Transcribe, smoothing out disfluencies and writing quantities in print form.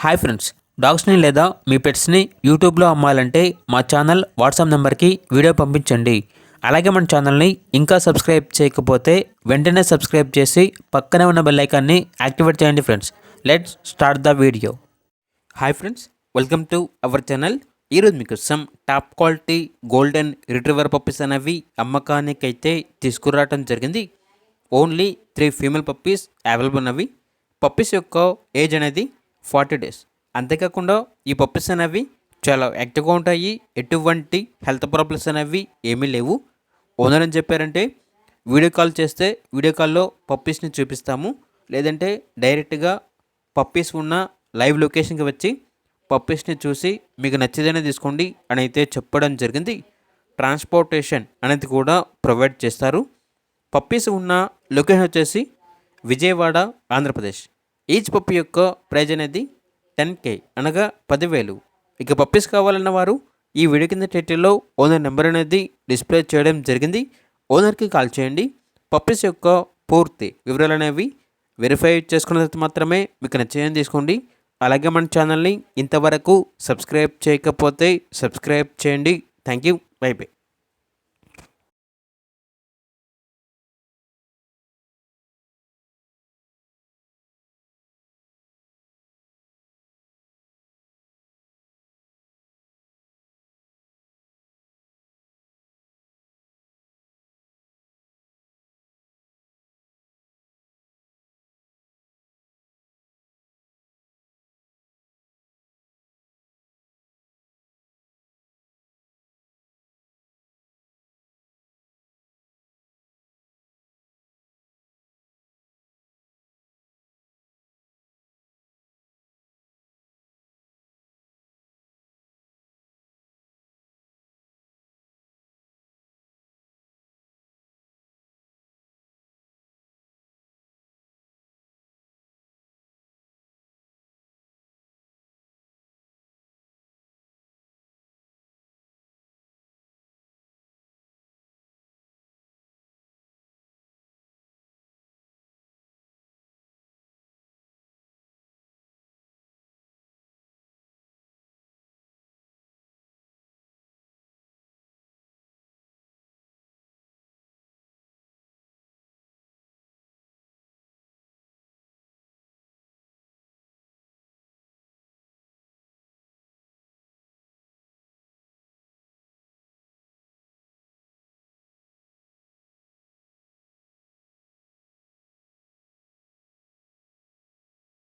Hi friends, డాగ్స్ని లేదా మీ పెట్స్ని యూట్యూబ్లో అమ్మాలంటే మా ఛానల్ వాట్సాప్ నెంబర్కి వీడియో పంపించండి. అలాగే మన ఛానల్ని ఇంకా సబ్స్క్రైబ్ చేయకపోతే వెంటనే సబ్స్క్రైబ్ చేసి పక్కనే ఉన్న బెల్ ఐకాన్ని యాక్టివేట్ చేయండి friends. Let's start the video. Hi friends, welcome to our channel. ఈరోజు మీకోసం top quality golden retriever puppies అనేవి అమ్మకానికైతే తీసుకురావడం జరిగింది. ఓన్లీ 3 ఫీమేల్ పప్పీస్ అవైలబుల్ ఉన్నవి. పప్పీస్ యొక్క ఏజ్ అనేది 40 డేస్. అంతేకాకుండా ఈ పప్పీస్ అనేవి చాలా యాక్టివ్గా ఉంటాయి. ఎటువంటి హెల్త్ ప్రాబ్లమ్స్ అనేవి ఏమీ లేవు. ఓనర్ అని చెప్పారంటే వీడియో కాల్ చేస్తే వీడియో కాల్లో పప్పీస్ని చూపిస్తాము, లేదంటే డైరెక్ట్గా పప్పీస్ ఉన్న లైవ్ లొకేషన్కి వచ్చి పప్పీస్ని చూసి మీకు నచ్చేదనే తీసుకోండి అని అయితే చెప్పడం జరిగింది. ట్రాన్స్పోర్టేషన్ అనేది కూడా ప్రొవైడ్ చేస్తారు. పప్పీస్ ఉన్న లొకేషన్ వచ్చేసి విజయవాడ, ఆంధ్రప్రదేశ్. ఈచ్ పప్పీ యొక్క ప్రైజ్ అనేది 10K అనగా 10,000. ఇక పప్పీస్ కావాలన్న వారు ఈ వీడియో కింద టైటిల్లో ఓనర్ నెంబర్ అనేది డిస్ప్లే చేయడం జరిగింది. ఓనర్కి కాల్ చేయండి. పప్పీస్ యొక్క పూర్తి వివరాలు అనేవి వెరిఫై చేసుకున్న తర్వాత మాత్రమే మీకు నచ్చేయని తీసుకోండి. అలాగే మన ఛానల్ని ఇంతవరకు సబ్స్క్రైబ్ చేయకపోతే సబ్స్క్రైబ్ చేయండి. Thank you. By by.